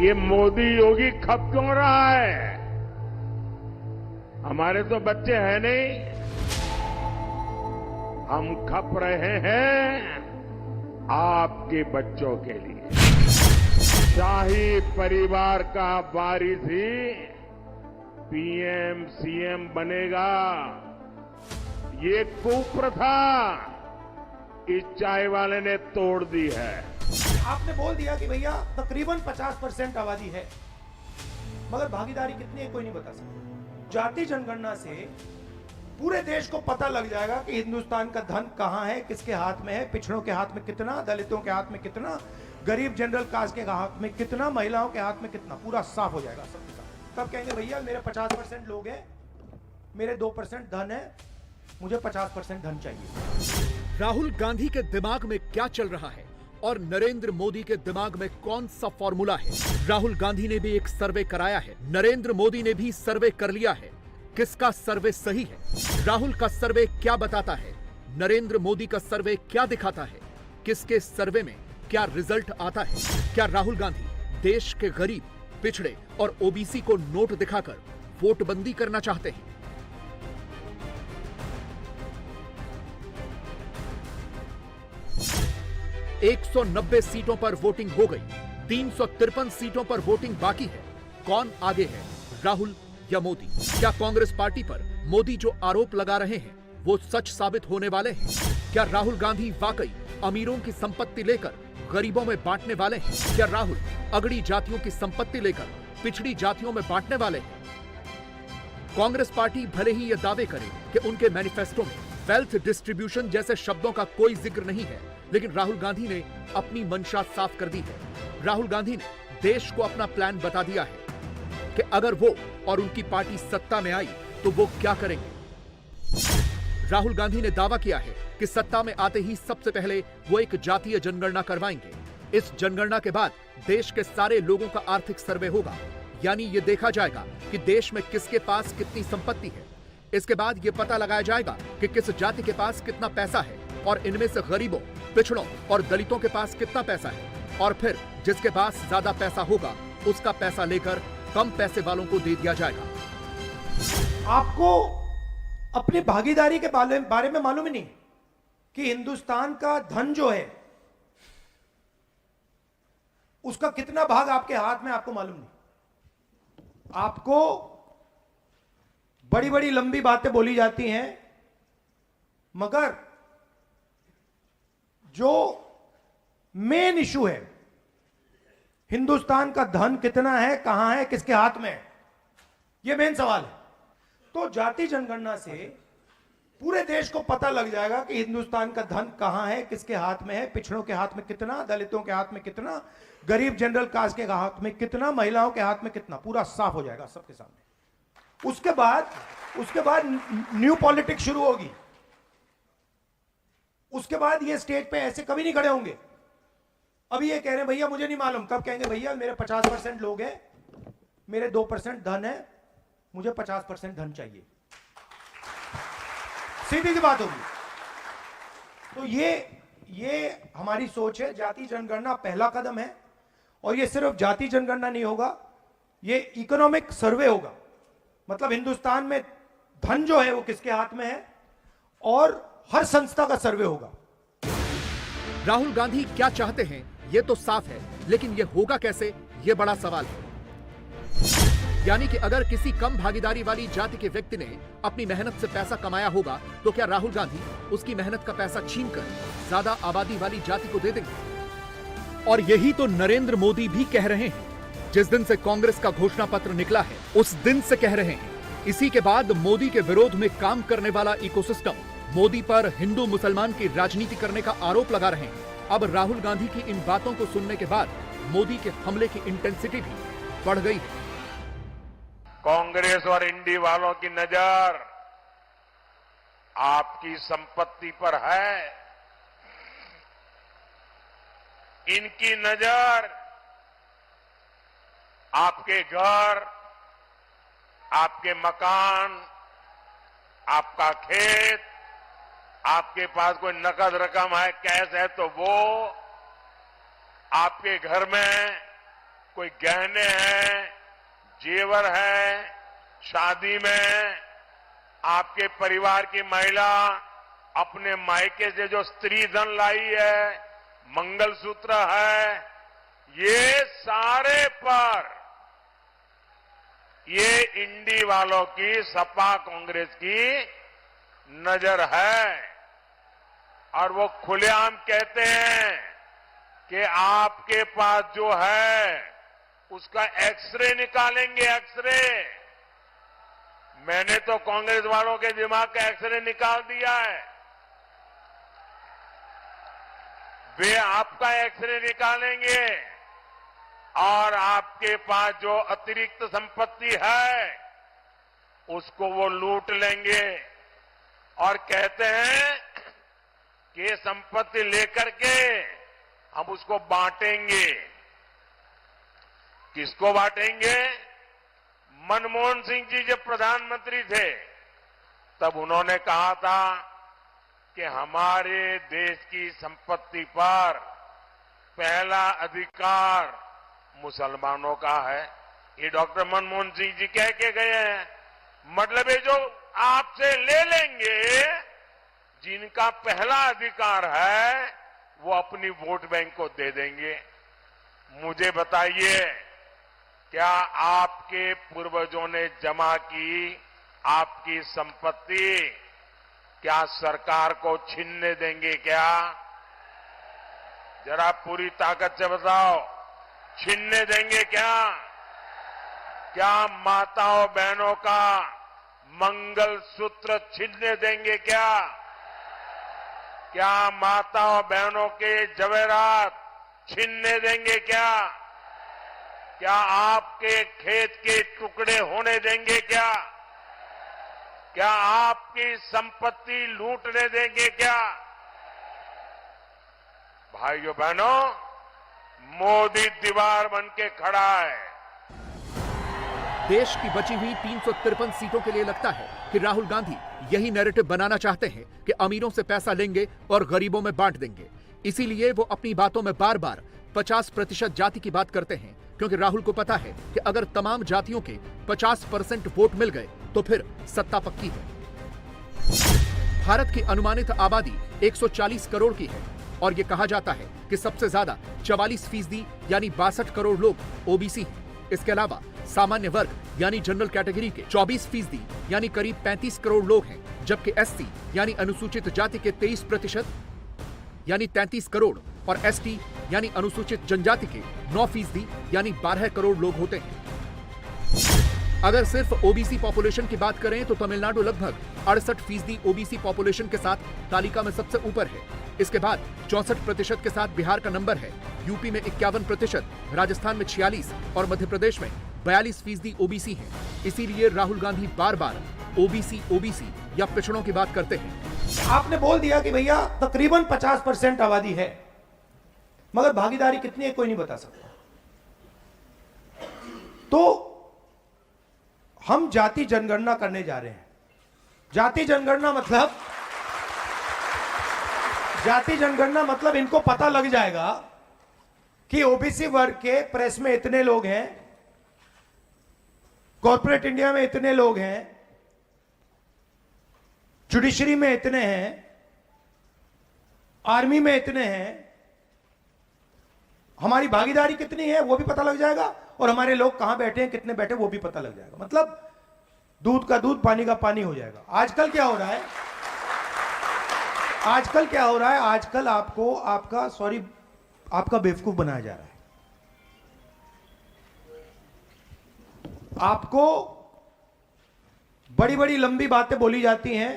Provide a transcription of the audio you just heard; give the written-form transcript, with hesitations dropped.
ये मोदी योगी खप क्यों रहा है? हमारे तो बच्चे हैं नहीं, हम खप रहे हैं आपके बच्चों के लिए। शाही परिवार का वारिस ही पीएम सीएम बनेगा, ये कुप्रथा इस चाय वाले ने तोड़ दी है। आपने बोल दिया कि भैया तकरीबन 50% आबादी है, मगर भागीदारी कितनी है कोई नहीं बता सकता। जाति जनगणना से पूरे देश को पता लग जाएगा कि हिंदुस्तान का धन कहां है, किसके हाथ में है, पिछड़ों के हाथ में कितना, दलितों के हाथ में कितना, गरीब जनरल कास्ट के हाथ में कितना, महिलाओं के हाथ में कितना, पूरा साफ हो जाएगा सबके साथ। तब कहेंगे भैया मेरे 50% लोग हैं, मेरे 2% धन है, मुझे 50% धन चाहिए। राहुल गांधी के दिमाग में क्या चल रहा है और नरेंद्र मोदी के दिमाग में कौन सा फॉर्मूला है? राहुल गांधी ने भी एक सर्वे कराया है, नरेंद्र मोदी ने भी सर्वे कर लिया है। किसका सर्वे सही है? राहुल का सर्वे क्या बताता है? नरेंद्र मोदी का सर्वे क्या दिखाता है? किसके सर्वे में क्या रिजल्ट आता है? क्या राहुल गांधी देश के गरीब, पिछड़े और ओबीसी को नोट दिखाकर वोटबंदी करना चाहते हैं? एक 190 सीटों पर वोटिंग हो गई, 353 सीटों पर वोटिंग बाकी है। कौन आगे है, राहुल या मोदी? क्या कांग्रेस पार्टी पर मोदी जो आरोप लगा रहे हैं वो सच साबित होने वाले हैं? क्या राहुल गांधी वाकई अमीरों की संपत्ति लेकर गरीबों में बांटने वाले हैं? क्या राहुल अगड़ी जातियों की संपत्ति लेकर पिछड़ी जातियों में बांटने वाले हैं? कांग्रेस पार्टी भले ही यह दावे करे कि उनके मैनिफेस्टो में वेल्थ डिस्ट्रीब्यूशन जैसे शब्दों का कोई जिक्र नहीं है, लेकिन राहुल गांधी ने अपनी मंशा साफ कर दी है। राहुल गांधी ने देश को अपना प्लान बता दिया है कि अगर वो और उनकी पार्टी सत्ता में आई तो वो क्या करेंगे। राहुल गांधी ने दावा किया है कि सत्ता में आते ही सबसे पहले वो एक जातीय जनगणना करवाएंगे। इस जनगणना के बाद देश के सारे लोगों का आर्थिक सर्वे होगा, यानी ये देखा जाएगा कि देश में किसके पास कितनी संपत्ति है। इसके बाद ये पता लगाया जाएगा कि किस जाति के पास कितना पैसा है और इनमें से गरीबों, पिछड़ों और दलितों के पास कितना पैसा है, और फिर जिसके पास ज्यादा पैसा होगा उसका पैसा लेकर कम पैसे वालों को दे दिया जाएगा। आपको अपनी भागीदारी के बारे में मालूम ही नहीं कि हिंदुस्तान का धन जो है उसका कितना भाग आपके हाथ में, आपको मालूम नहीं। आपको बड़ी बड़ी लंबी बातें बोली जाती हैं, मगर जो मेन इशू है, हिंदुस्तान का धन कितना है, कहां है, किसके हाथ में है, यह मेन सवाल है। तो जाति जनगणना से पूरे देश को पता लग जाएगा कि हिंदुस्तान का धन कहां है, किसके हाथ में है, पिछड़ों के हाथ में कितना, दलितों के हाथ में कितना, गरीब जनरल कास्ट के हाथ में कितना, महिलाओं के हाथ में कितना, पूरा साफ हो जाएगा सबके सामने। उसके बाद न्यू पॉलिटिक्स शुरू होगी। उसके बाद ये स्टेज पे ऐसे कभी नहीं खड़े होंगे। अभी ये कह रहे हैं भैया मुझे नहीं मालूम, कब कहेंगे भैया मेरे 50% लोग हैं, मेरे 2% धन है, मुझे 50% धन चाहिए। सीधी सी बात होगी। तो ये हमारी सोच है। जाति जनगणना पहला कदम है, और ये सिर्फ जाति जनगणना नहीं होगा, ये इकोनॉमिक सर्वे होगा। मतलब हिंदुस्तान में धन जो है वो किसके हाथ में है, और हर संस्था का सर्वे होगा। राहुल गांधी क्या चाहते हैं ये तो साफ है, लेकिन ये होगा कैसे, ये बड़ा सवाल है। यानी कि अगर किसी कम भागीदारी वाली जाति के व्यक्ति ने अपनी मेहनत से पैसा कमाया होगा, तो क्या राहुल गांधी उसकी मेहनत का पैसा छीनकर ज्यादा आबादी वाली जाति को दे देंगे? और यही तो नरेंद्र मोदी भी कह रहे हैं। जिस दिन से कांग्रेस का घोषणा पत्र निकला है उस दिन से कह रहे हैं। इसी के बाद मोदी के विरोध में काम करने वाला इकोसिस्टम मोदी पर हिंदू मुसलमान की राजनीति करने का आरोप लगा रहे हैं। अब राहुल गांधी की इन बातों को सुनने के बाद मोदी के हमले की इंटेंसिटी भी बढ़ गई है। कांग्रेस और इंडी वालों की नजर आपकी संपत्ति पर है, इनकी नजर आपके घर, आपके मकान, आपका खेत, आपके पास कोई नकद रकम है, कैश है तो वो, आपके घर में कोई गहने हैं, जेवर है, शादी में आपके परिवार की महिला अपने मायके से जो स्त्री धन लाई है, मंगलसूत्र है, ये सारे पर ये इंडी वालों की, सपा कांग्रेस की नजर है। और वो खुलेआम कहते हैं कि आपके पास जो है उसका एक्सरे निकालेंगे, एक्सरे। मैंने तो कांग्रेस वालों के दिमाग का एक्सरे निकाल दिया है। वे आपका एक्सरे निकालेंगे और आपके पास जो अतिरिक्त संपत्ति है उसको वो लूट लेंगे और कहते हैं कि ये संपत्ति लेकर के हम उसको बांटेंगे। किसको बांटेंगे? मनमोहन सिंह जी जब प्रधानमंत्री थे तब उन्होंने कहा था कि हमारे देश की संपत्ति पर पहला अधिकार मुसलमानों का है। ये डॉक्टर मनमोहन सिंह जी कह के गए हैं। मतलब ये जो आपसे ले लेंगे, जिनका पहला अधिकार है वो अपनी वोट बैंक को दे देंगे। मुझे बताइए, क्या आपके पूर्वजों ने जमा की आपकी संपत्ति क्या सरकार को छीनने देंगे क्या? जरा पूरी ताकत से बताओ, छीनने देंगे क्या? क्या माताओं बहनों का मंगलसूत्र छीनने देंगे क्या? क्या माताओं बहनों के जवेरात छीनने देंगे क्या? क्या आपके खेत के टुकड़े होने देंगे क्या? क्या आपकी संपत्ति लूटने देंगे क्या? भाइयों बहनों, मोदी दीवार बन के खड़ा है। देश की बची हुई 353 सीटों के लिए लगता है कि राहुल गांधी यही नैरेटिव बनाना चाहते हैं कि अमीरों से पैसा लेंगे और गरीबों में बांट देंगे। इसीलिए वो अपनी बातों में बार बार 50% जाति की बात करते हैं, क्योंकि राहुल को पता है कि अगर तमाम जातियों के 50% वोट मिल गए तो फिर सत्ता पक्की है। भारत की अनुमानित आबादी 140 करोड़ की है और ये कहा जाता है कि सबसे ज्यादा 44% यानी 62 करोड़ लोग ओबीसी हैं। इसके अलावा सामान्य वर्ग यानी जनरल कैटेगरी के 24% यानी करीब 35 करोड़ लोग हैं, जबकि एससी यानी अनुसूचित जाति के 23% यानी 33 करोड़ और एसटी यानी अनुसूचित जनजाति के 9% यानी 12 करोड़ लोग होते हैं। अगर सिर्फ ओबीसी पॉपुलेशन की बात करें तो तमिलनाडु लगभग 68% ओबीसी पॉपुलेशन के साथ तालिका में सबसे ऊपर है। इसके बाद 64% के साथ बिहार का नंबर है, यूपी में 51%, राजस्थान में 46 और मध्य प्रदेश में 42% ओबीसी हैं। इसीलिए राहुल गांधी बार बार ओबीसी या पिछड़ों की बात करते हैं। आपने बोल दिया कि भैया तकरीबन 50% आबादी है, मगर भागीदारी कितनी है कोई नहीं बता सकता। तो हम जाति जनगणना करने जा रहे हैं। जाति जनगणना मतलब इनको पता लग जाएगा कि ओबीसी वर्ग के प्रेस में इतने लोग हैं, कॉर्पोरेट इंडिया में इतने लोग हैं, जुडिशरी में इतने हैं, आर्मी में इतने हैं। हमारी भागीदारी कितनी है वो भी पता लग जाएगा और हमारे लोग कहां बैठे हैं, कितने बैठे वो भी पता लग जाएगा। मतलब दूध का दूध, पानी का पानी हो जाएगा। आजकल क्या हो रहा है? आजकल आपका बेवकूफ बनाया जा रहा है। आपको बड़ी बड़ी लंबी बातें बोली जाती हैं